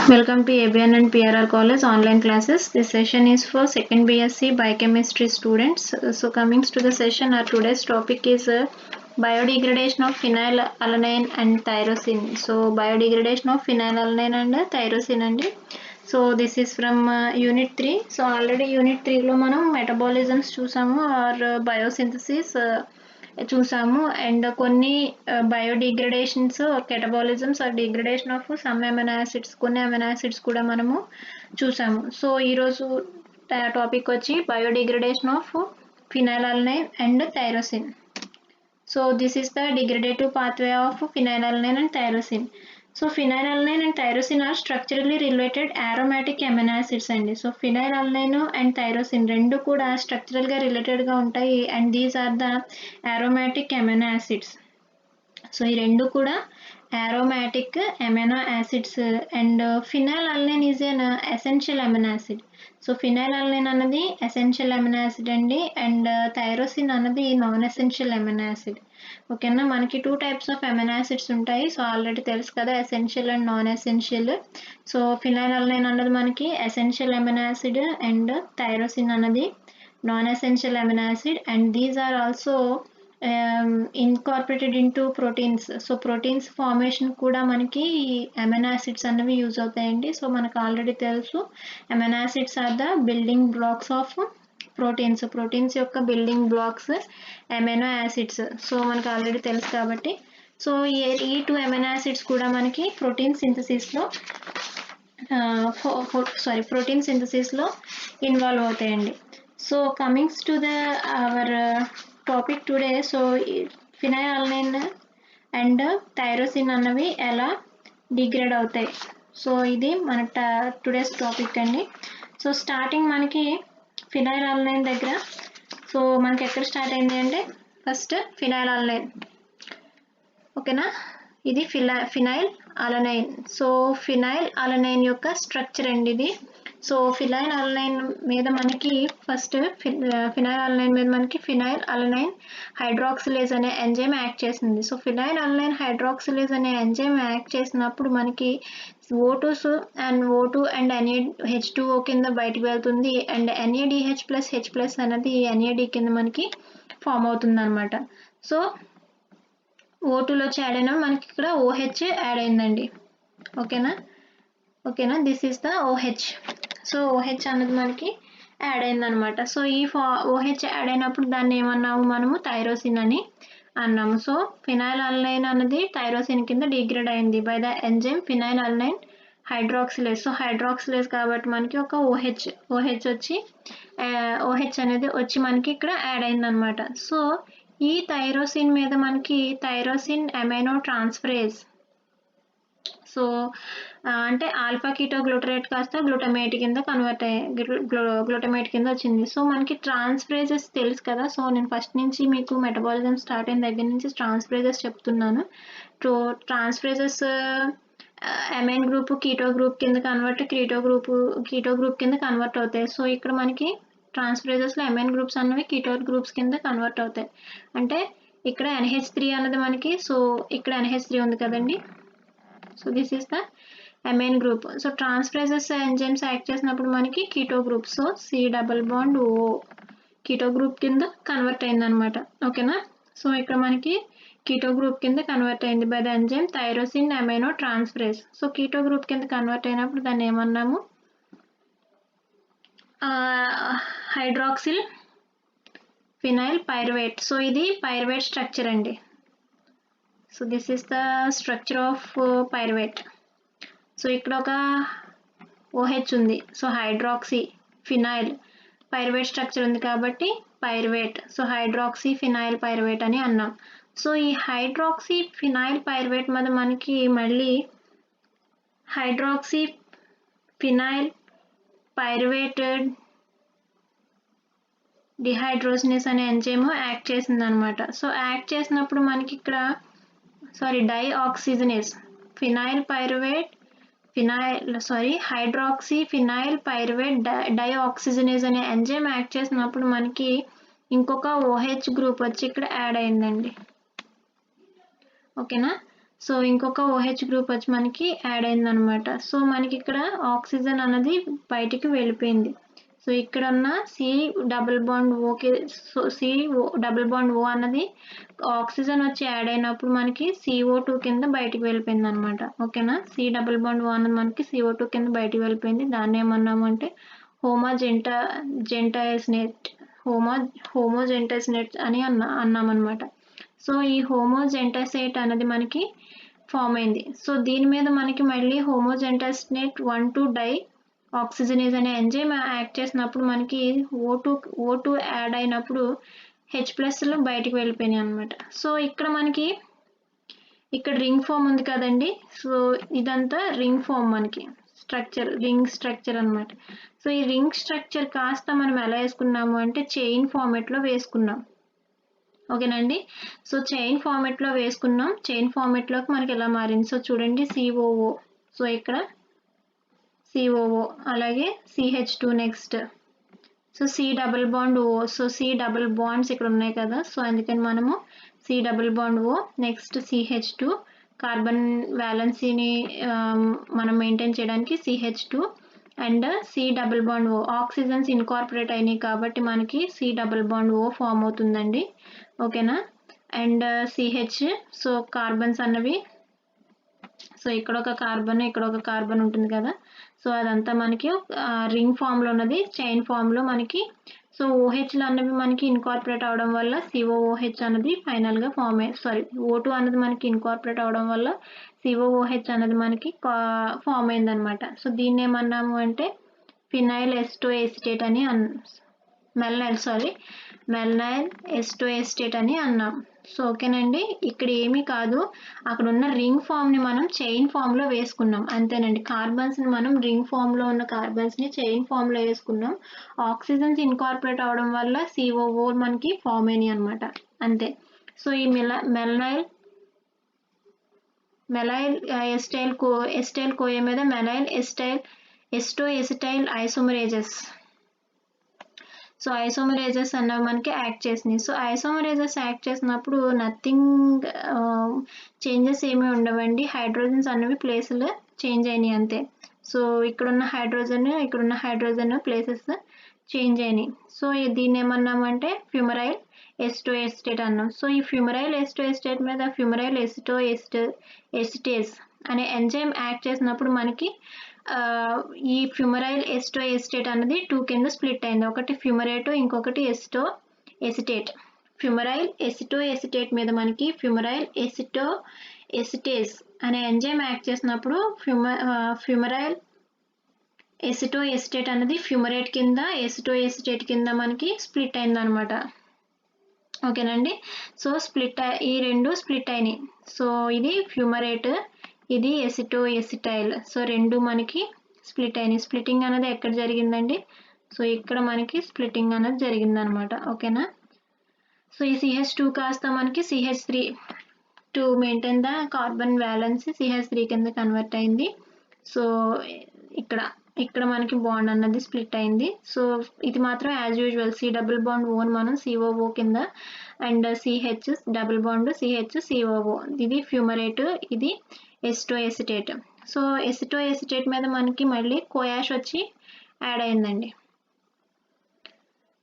Welcome to ABN and PRR College online classes. This session is for second BSc Biochemistry students. So coming to the session, our today's topic is biodegradation of phenylalanine and tyrosine. So biodegradation of phenylalanine and tyrosine and so this is from unit 3. So already unit 3 lo manam metabolisms చూసాము or biosynthesis చూసాము and కొన్ని biodegradations catabolisms or degradation of some amino acids కొన్ని amino acids కూడా మనము చూసాము. So ఈరోజు topic వచ్చి biodegradation of phenylalanine and tyrosine. So this is the degradative pathway of phenylalanine and tyrosine. So phenylalanine and tyrosine are structurally related aromatic amino acids అండి. So phenylalanine and tyrosine రెండు కూడా structural గా related గా ఉంటాయి and these are the aromatic amino acids. సో ఈ రెండు కూడా aromatic amino acids and phenylalanine is an essential amino acid. So phenylalanine అన్నది essential amino acid అండి అండ్ tyrosine అన్నది నాన్ essential amino acid. ఓకేనా, మనకి 2 టైప్స్ ఆఫ్ అమైనో యాసిడ్స్ ఉంటాయి. సో ఆల్రెడీ తెలుసు కదా, essential and non essential. So phenylalanine అన్నది మనకి essential amino acid and tyrosine అన్నది non essential amino acid and these are also incorporated into proteins. So proteins formation కూడా మనకి amino acids అన్నవి use అవుతాయండి. సో మనకు ఆల్రెడీ తెలుసు amino acids are the building blocks of proteins యొక్క building blocks amino acids. So మనకు already తెలుసు కాబట్టి సో ఈ 2 అమైనో యాసిడ్స్ కూడా మనకి ప్రోటీన్ సింథసిస్ లో ఇన్వాల్వ్ అవుతాయండి. So comings to the our topic today. So phenylalanine and tyrosine అన్నవి ఎలా డిగ్రేడ్ అవుతాయి, సో ఇది మన టుడేస్ టాపిక్ అండి. సో స్టార్టింగ్ మనకి ఫినైలాలనైన్ దగ్గర, సో మనకి ఎక్కడ స్టార్ట్ అయింది అంటే ఫస్ట్ ఫినైలాలనైన్. ఓకేనా, ఇది phenyl alanine. So phenyl alanine యొక్క స్ట్రక్చర్ అండి ఇది. సో ఫినైల్ అలనైన్ మీద మనకి ఫస్ట్ ఫినైల్ అలనైన్ మీద మనకి ఫినైల్ అలనైన్ హైడ్రాక్సిలేజ్ అనే ఎంజైమ్ యాక్ట్ చేసింది. సో ఫినైల్ అలనైన్ హైడ్రాక్సిలేజ్ అనే ఎంజైమ్ యాక్ట్ చేసినప్పుడు మనకి O2 అండ్ NaH2O కింద బయటకు వెళ్తుంది and NaDH plus H plus అనేది NAD కింద మనకి ఫామ్ అవుతుంది అనమాట. సో O2లో వచ్చి యాడ్ అయినా మనకి ఇక్కడ OH యాడ్ అయిందండి. ఓకేనా this is the OH. So OH అనేది మనకి యాడ్ అయిందనమాట. సో ఈ OH యాడ్ అయినప్పుడు దాన్ని ఏమన్నాము మనము థైరోసిన్ అని అన్నాము. సో ఫినైల్ అలనైన్ అనేది థైరోసిన్ కింద డిగ్రేడ్ అయింది by the enzyme phenyl alanine hydroxylase. So hydroxylase కాబట్టి మనకి ఒక OH అనేది వచ్చి మనకి ఇక్కడ యాడ్ అయిందనమాట. సో ఈ థైరోసిన్ మీద మనకి థైరోసిన్ అమైనో ట్రాన్స్ఫరేజ్, సో అంటే ఆల్ఫా కీటో గ్లూటరేట్ కాస్త గ్లూటమేట్ కింద గ్లూటమేట్ కింద వచ్చింది. సో మనకి ట్రాన్స్ఫరేజెస్ తెలుసు కదా. సో నేను ఫస్ట్ నుంచి మీకు మెటబాలిజం స్టార్ట్ అయిన దగ్గర నుంచి ట్రాన్స్ఫరేజెస్ చెప్తున్నాను. Transferases amine group keto group కింద కీటో గ్రూప్ కింద కన్వర్ట్ అవుతాయి. సో ఇక్కడ మనకి ట్రాన్స్ఫరేజెస్లో అమైన్ గ్రూప్స్ అన్నవి కీటో గ్రూప్స్ కింద కన్వర్ట్ అవుతాయి. అంటే ఇక్కడ NH3 అన్నది మనకి, సో ఇక్కడ NH3 ఉంది కదండి. So this is the amine group. So transferases enzymes act చేసినప్పుడు మనకి keto group, so C+O keto group కింద కన్వర్ట్ అయిందనమాట. ఓకేనా, సో ఇక్కడ మనకి కీటో గ్రూప్ కింద కన్వర్ట్ అయింది by the enzyme tyrosine amino transferase. So keto group కింద కన్వర్ట్ అయినప్పుడు దాన్ని ఏమన్నాము, హైడ్రాక్సిల్ ఫినైల్ పైరువేట్. సో ఇది పైరువేట్ స్ట్రక్చర్ అండి. So this is the structure of pyruvate. So ఇక్కడ ఒక OH ఉంది. So hydroxy phenyl pyruvate structure ఉంది కాబట్టి pyruvate. So hydroxy phenyl pyruvate అని అన్నాం. సో ఈ హైడ్రాక్సీ ఫినైల్ పైరువేట్ మీద మనకి మళ్ళీ హైడ్రాక్సీ ఫినైల్ పైరువేటెడ్ డిహైడ్రోజినేస్ అనే ఎంజైమ్ యాక్ట్ చేసింది అనమాట. సో యాక్ట్ చేసినప్పుడు మనకి ఇక్కడ డైఆక్సిజనేస్ హైడ్రాక్సీ ఫినైల్ పైరువేట్ డైఆక్సిజనేస్ అనే ఎంజైమ్ యాక్ట్ చేసినప్పుడు మనకి ఇంకొక OH గ్రూప్ వచ్చి ఇక్కడ యాడ్ అయిందండి. ఓకేనా, సో ఇంకొక OH గ్రూప్ వచ్చి మనకి యాడ్ అయింది అనమాట. సో మనకి ఇక్కడ ఆక్సిజన్ అన్నది బయటికి వెళ్ళిపోయింది. సో ఇక్కడ ఉన్న C double bond okay, so C double bond O అన్నది ఆక్సిజన్ వచ్చి యాడ్ అయినప్పుడు మనకి CO2 కింద బయటికి వెళ్ళిపోయింది అనమాట. ఓకేనా, C డబుల్ బాండ్ O అన్నది మనకి CO2 కింద బయటికి వెళ్ళిపోయింది. దాన్ని ఏమన్నాము అంటే హోమోజెంటస్నేట్ అని అన్నామన్నమాట. సో ఈ హోమోజెంటసేట్ అనేది మనకి ఫామ్ అయింది. సో దీని మీద మనకి మళ్ళీ హోమోజెంటస్నేట్ 1,2 డై ఆక్సిజనేజ్ అనే ఎంజైమ్ యాక్ట్ చేసినప్పుడు మనకి O2 యాడ్ అయినప్పుడు H+లు బయటికి వెళ్ళిపోయినాయి అనమాట. సో ఇక్కడ మనకి ఇక్కడ రింగ్ ఫామ్ ఉంది కదండి. సో ఇదంతా రింగ్ ఫామ్ మనకి రింగ్ స్ట్రక్చర్ అనమాట. సో ఈ రింగ్ స్ట్రక్చర్ కాస్త మనం ఎలా వేసుకున్నాము అంటే చైన్ ఫార్మేట్లో వేసుకున్నాం. ఓకేనండి, సో చైన్ ఫార్మేట్లో వేసుకున్నాం. చైన్ ఫార్మేట్లోకి మనకి ఎలా మారింది, సో చూడండి COO, సో ఇక్కడ COO, అలాగే CH2 next, so C double bond O, so C double bonds ఇక్కడ ఉన్నాయి కదా, సో అందుకని మనము C double bond O next CH2 carbon వ్యాలెన్సీని మనం మెయింటైన్ చేయడానికి CH2 and C double bond O oxygens incorporate అయినాయి కాబట్టి మనకి C double bond O form అవుతుందండి. ఓకేనా, అండ్ CH, సో కార్బన్స్ అన్నవి, సో ఇక్కడ ఒక కార్బన్ ఉంటుంది కదా, సో అదంతా మనకి రింగ్ ఫామ్లో ఉన్నది చైన్ ఫామ్లో మనకి. సో OHలు అన్నవి మనకి ఇన్కార్పొరేట్ అవడం వల్ల COOH అన్నది ఫైనల్గా O2 అన్నది మనకి ఇన్కార్పొరేట్ అవడం వల్ల COOH అన్నది మనకి ఫామ్ అయిందనమాట. సో దీన్ని ఏమన్నాము అంటే ఫినైల్ ఎస్టోఎసిటేట్ అని మెల్నైల్ ఎస్టోఎసిటేట్ అని అన్నాం. సో ఓకేనండి, ఇక్కడ ఏమీ కాదు, అక్కడ ఉన్న రింగ్ ఫామ్ని మనం చైన్ ఫామ్లో వేసుకున్నాం అంతేనండి. కార్బన్స్ని మనం రింగ్ ఫామ్లో ఉన్న కార్బన్స్ని చైన్ ఫామ్లో వేసుకున్నాం. ఆక్సిజన్స్ ఇన్కార్పొరేట్ అవడం వల్ల COO మనకి ఫామ్ అయినాయి అనమాట, అంతే. సో ఈ మెలైల్ ఎస్టైల్ కోయ మీద మెలైల్ ఎస్టోఎసిటైల్ ఐసోమరేజెస్, సో ఐసోమరేజెస్ అన్నవి మనకి యాక్ట్ చేసినాయి. సో ఐసోమరేజెస్ యాక్ట్ చేసినప్పుడు నథింగ్ చేంజెస్ ఏమీ ఉండవండి. హైడ్రోజన్స్ అన్నవి ప్లేసులు చేంజ్ అయినాయి అంతే. సో ఇక్కడున్న హైడ్రోజన్ ప్లేసెస్ చేంజ్ అయినాయి. సో దీన్ని ఏమన్నామంటే ఫ్యూమరైల్ ఎస్టోఎసిటేట్ అన్నాం. సో ఈ ఫ్యూమరైల్ ఎస్టోఎసిటేట్ మీద ఫ్యూమరైల్ ఎసిటేస్ అనే ఎంజైమ్ యాక్ట్ చేసినప్పుడు మనకి ఈ ఫ్యూమరైల్ ఎస్టోఎసిటేట్ అనేది 2 కింద స్ప్లిట్ అయింది. ఒకటి ఫ్యూమరేట్, ఇంకొకటి ఎసిటేట్. ఫ్యూమరైల్ ఎసిటోఎసిటేట్ మీద మనకి ఫ్యూమరైల్ ఎసిటేస్ అనే ఎంజైమ్ యాక్ట్ చేసినప్పుడు ఫ్యూమరైల్ ఎసిటోఎసిటేట్ అనేది ఫ్యూమరేట్ కింద, ఎసిటోఎసిటేట్ కింద మనకి స్ప్లిట్ అయింది అనమాట. ఓకేనండి, సో ఈ రెండు స్ప్లిట్ అయినాయి. సో ఇది ఫ్యూమరేట్, ఇది ఎసిటోఎసిటైల్, సో రెండు మనకి స్ప్లిట్ అయినాయి. స్ప్లిట్టింగ్ అనేది ఎక్కడ జరిగిందండి, సో ఇక్కడ మనకి స్ప్లిట్టింగ్ అనేది జరిగిందనమాట. ఓకేనా, సో ఈ CH2 కాస్త మనకి CH3 to maintain the carbon valence CH3 కింద కన్వర్ట్ అయింది. సో ఇక్కడ మనకి బాండ్ అన్నది స్ప్లిట్ అయింది. సో ఇది మాత్రం as usual C double bond own మనం COO కింద, and CH double bond CH COO, ఇది ఫ్యూమరేట్, ఇది ఎసిటోఎసిటేట్. సో ఎసిటోఎసిటేట్ మీద మనకి మళ్ళీ కోయాష్ వచ్చి యాడ్ అయిందండి.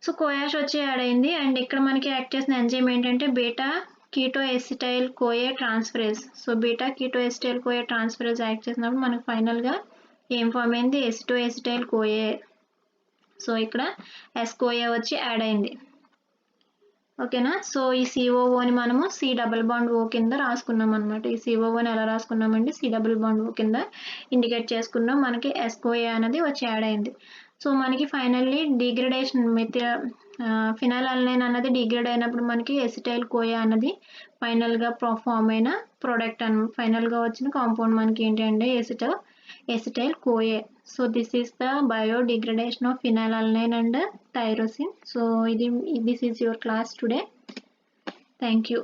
సో కోయాష్ వచ్చి యాడ్ అయింది, అండ్ ఇక్కడ మనకి యాక్ట్ చేసిన ఎంజైమ్ ఏంటంటే beta కీటోఎసిటైల్ కోయే transferase. So beta కీటోఎసిటైల్ కోయే transferase act చేసినప్పుడు మనకి ఫైనల్గా ఏం ఫామ్ అయింది, ఎసిటోఎసిటైల్ కోయే. సో ఇక్కడ కోయే వచ్చి యాడ్ అయింది. ఓకేనా, సో ఈ COOని మనము C డబుల్ బాండ్ O కింద రాసుకున్నాం అనమాట. ఈ COOని ఎలా రాసుకున్నామండి, C డబుల్ బాండ్ O కింద ఇండికేట్ చేసుకున్నాం. మనకి కోయే అనేది వచ్చి యాడ్ అయింది. సో మనకి ఫైనల్లీ డిగ్రేడేషన్ ఫినైల్ అలైన్ అన్నది డిగ్రేడ్ అయినప్పుడు మనకి ఎసిటైల్ కోయా అన్నది ఫైనల్గా ఫామ్ అయిన ప్రోడక్ట్ ఫైనల్గా వచ్చిన కాంపౌండ్ మనకి ఏంటి అంటే acetyl కోయే. So this is the biodegradation of phenylalanine and tyrosine. So this is your class today. Thank you.